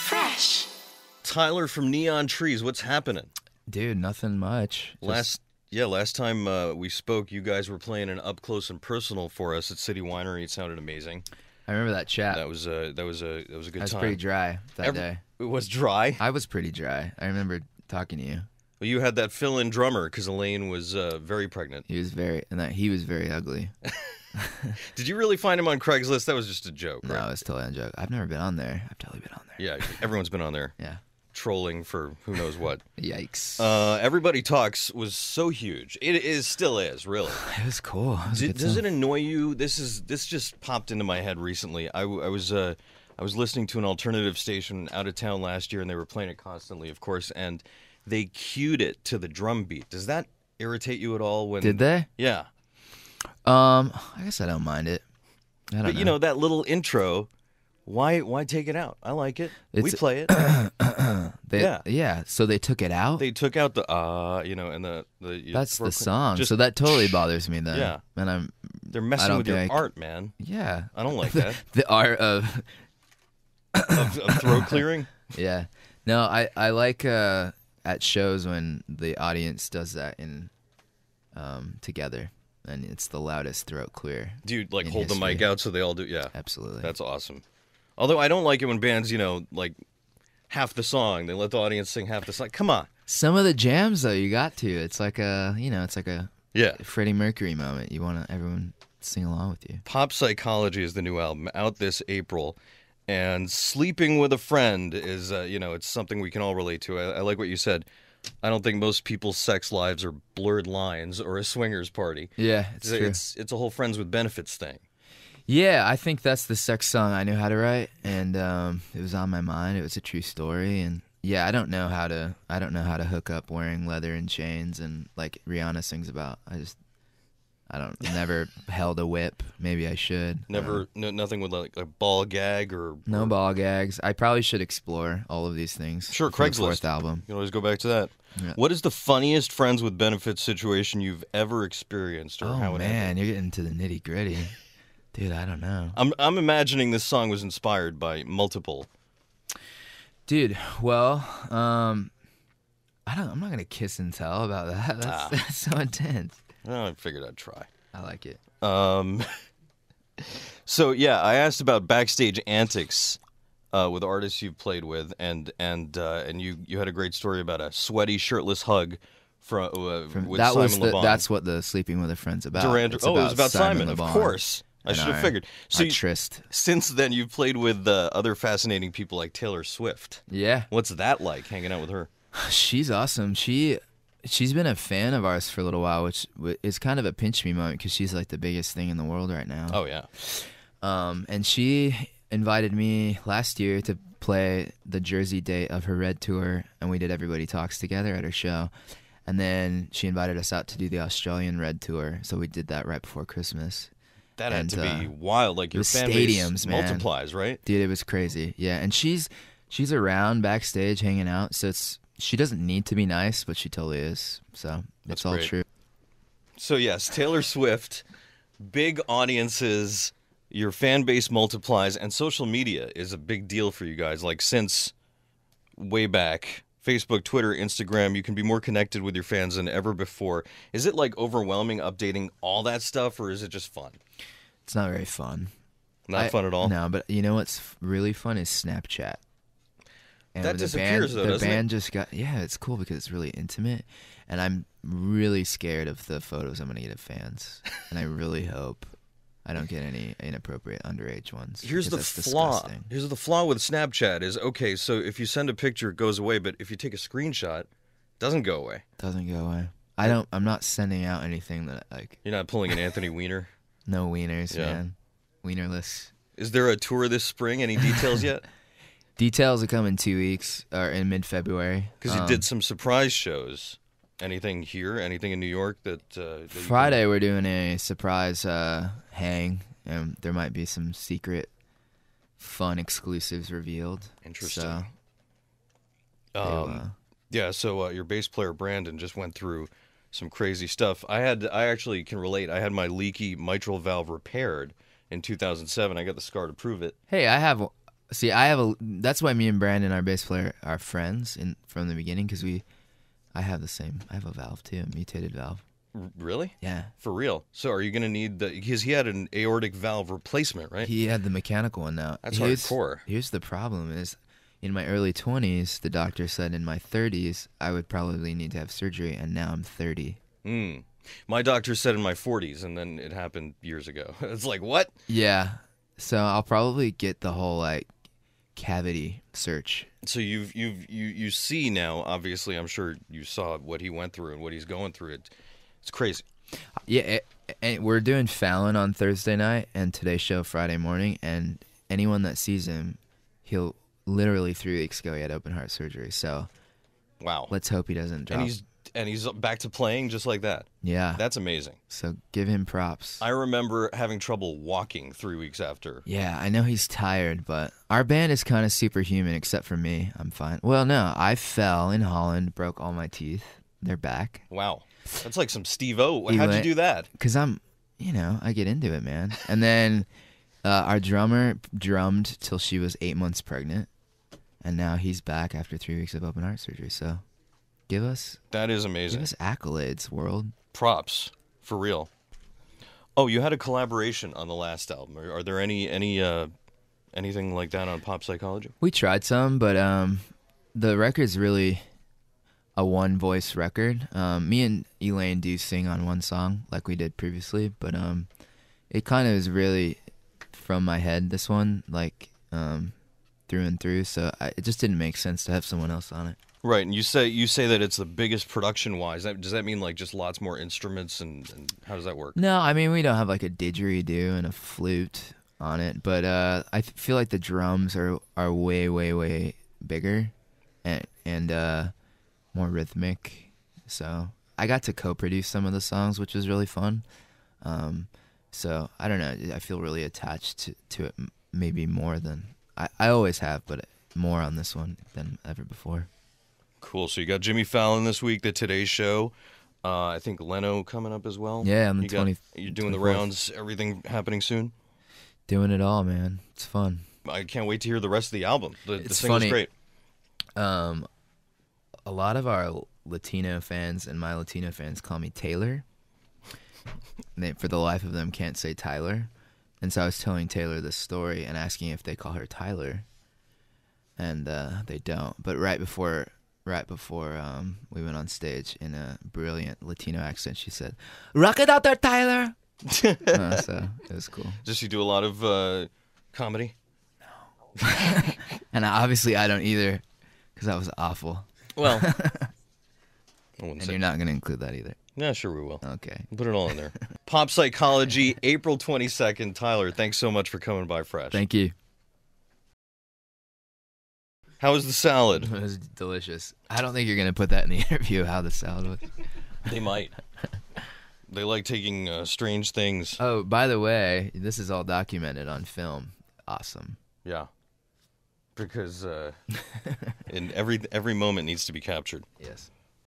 Fresh. Tyler from Neon Trees, what's happening? Dude, nothing much. Last time we spoke, you guys were playing an up close and personal for us at City Winery. It sounded amazing. I remember that chat. That was a good time. I was pretty dry that day. It was dry. I was pretty dry. I remember talking to you. Well, you had that fill-in drummer because Elaine was very pregnant. He was very ugly. Did you really find him on Craigslist? That was just a joke, No, right? it was totally a joke. I've never been on there. I've totally been on there. Yeah, everyone's been on there. Yeah. Trolling for who knows what. Yikes. Everybody Talks was so huge. It still is, really. It was cool. Does it annoy you? This just popped into my head recently. I was listening to an alternative station out of town last year, and they were playing it constantly, of course, and they cued it to the drum beat. Does that irritate you at all? When Did they? Yeah. I guess I don't mind it. I don't know. But you know that little intro. Why take it out? I like it. We play it. Yeah. So they took it out. They took out the and the. That's the song. So that totally bothers me then. Yeah. And they're messing with your art, man. Yeah. I don't like that. The art of throat clearing. Yeah. No, I like at shows when the audience does that in together, and it's the loudest throat clear. Do you hold the mic out so they all do? Yeah, absolutely. That's awesome. Although I don't like it when bands, half the song they let the audience sing half the song. Come on. Some of the jams though, you got to. It's like a yeah Freddie Mercury moment. You want everyone to sing along with you. Pop Psychology is the new album out this April. And Sleeping with a Friend is, it's something we can all relate to. I like what you said. I don't think most people's sex lives are blurred lines or a swingers party. Yeah, it's true. It's a whole friends with benefits thing. Yeah, I think that's the sex song I knew how to write, and it was on my mind. It was a true story, and yeah, I don't know how to hook up wearing leather and chains and like Rihanna sings about. Never held a whip. Maybe I should. Nothing with like a ball gag or no ball gags. I probably should explore all of these things. Sure, for the Craigslist. Fourth album. You can always go back to that. Yeah. What is the funniest friends with benefits situation you've ever experienced, or how it man, ended? you're getting to the nitty gritty, dude. I don't know. I'm imagining this song was inspired by multiple. Dude, well, I'm not gonna kiss and tell about that. That's so intense. Well, I figured I'd try. I like it. So yeah, I asked about backstage antics with artists you've played with, and you had a great story about a sweaty, shirtless hug with that Simon was Le Bon. That's what the Sleeping with a Friend's about. It was about Simon, of course. I should have figured. So tryst. Since then, you've played with other fascinating people like Taylor Swift. Yeah. What's that like, hanging out with her? She's awesome. She's been a fan of ours for a little while, which is kind of a pinch me moment because she's like the biggest thing in the world right now. Oh yeah. And she invited me last year to play the Jersey date of her Red tour, and we did Everybody Talks together at her show. And then she invited us out to do the Australian Red tour, so we did that right before Christmas. That had to be wild. Like your fan base multiplies, right? Dude, it was crazy. Yeah, and she's around backstage hanging out, so she doesn't need to be nice, but she totally is. So That's all great. true. So yes, Taylor Swift, big audiences, your fan base multiplies, and social media is a big deal for you guys. Like since way back, Facebook, Twitter, Instagram, you can be more connected with your fans than ever before. Is it like overwhelming updating all that stuff, or is it just fun? It's not very fun. Not fun at all? No, but you know what's really fun is Snapchat. And that disappears, though, doesn't it? The band just got... Yeah, it's cool because it's really intimate, and I'm really scared of the photos I'm going to get of fans, and I really hope I don't get any inappropriate underage ones. Here's the flaw. Here's the flaw with Snapchat is, okay, so if you send a picture, it goes away, but if you take a screenshot, it doesn't go away. Doesn't go away. I'm not sending out anything that, like... You're not pulling an Anthony Weiner? No wieners, man. Wienerless. Is there a tour this spring? Any details yet? Details will come in 2 weeks, or in mid-February. Because you did some surprise shows. Anything here? Anything in New York that Friday we're doing a surprise hang, and there might be some secret, fun exclusives revealed. Interesting. So, your bass player Brandon just went through some crazy stuff. I actually can relate. I had my leaky mitral valve repaired in 2007. I got the scar to prove it. Hey, I have See, that's why me and Brandon, our bass player, are friends from the beginning, because I have a valve too, a mutated valve. Really? Yeah. For real? So are you going to need because he had an aortic valve replacement, right? He had the mechanical one now. That's hardcore. Here's the problem is, in my early 20s, the doctor said in my 30s, I would probably need to have surgery, and now I'm 30. My doctor said in my 40s, and then it happened years ago. It's like, what? Yeah. So I'll probably get the whole, like, cavity search. So you see now, obviously, I'm sure you saw what he went through and what he's going through. It's crazy. Yeah, and we're doing Fallon on Thursday night and Today's Show Friday morning, and anyone that sees him, he'll literally 3 weeks ago he had open heart surgery. So, wow. Let's hope he doesn't drop. And he's back to playing just like that. Yeah, that's amazing. So give him props. I remember having trouble walking 3 weeks after. Yeah, I know he's tired, but our band is kind of superhuman, except for me. I'm fine. Well, no, I fell in Holland, broke all my teeth. They're back. Wow. That's like some Steve-O. How'd you do that? Because I get into it, man. And then our drummer drummed till she was 8 months pregnant, and now he's back after 3 weeks of open heart surgery. So that is amazing. Give us accolades, world. Props, for real. Oh, you had a collaboration on the last album. Are there anything like that on Pop Psychology? We tried some, but the record's really a one-voice record. Me and Elaine do sing on one song like we did previously, but it kind of is really from my head, this one, like through and through, so it just didn't make sense to have someone else on it. Right, and you say that it's the biggest production-wise. Does that mean like just lots more instruments, and how does that work? No, I mean, we don't have like a didgeridoo and a flute on it, but I feel like the drums are way, way, way bigger and more rhythmic. So I got to co-produce some of the songs, which was really fun. So I don't know. I feel really attached to it, maybe more than I always have, but more on this one than ever before. Cool. So you got Jimmy Fallon this week, the Today Show. I think Leno coming up as well. Yeah, on the 20th. You're doing 24th. The rounds. Everything happening soon. Doing it all, man. It's fun. I can't wait to hear the rest of the album. The single's great. A lot of our Latino fans and my Latino fans call me Taylor. They, for the life of them, can't say Tyler. And so I was telling Taylor this story and asking if they call her Tyler, and they don't. But right before we went on stage, in a brilliant Latino accent, she said, "Rock it out there, Tyler." So it was cool. Does she do a lot of comedy? No. And obviously I don't either, because that was awful. Well, and you're not going to include that either. Yeah, sure we will. Okay. Put it all in there. Pop Psychology, April 22nd. Tyler, thanks so much for coming by Fresh. Thank you. How was the salad? It was delicious. I don't think you're going to put that in the interview, how the salad was. They might. They like taking strange things. Oh, by the way, this is all documented on film. Awesome. Yeah. Because in every moment needs to be captured. Yes.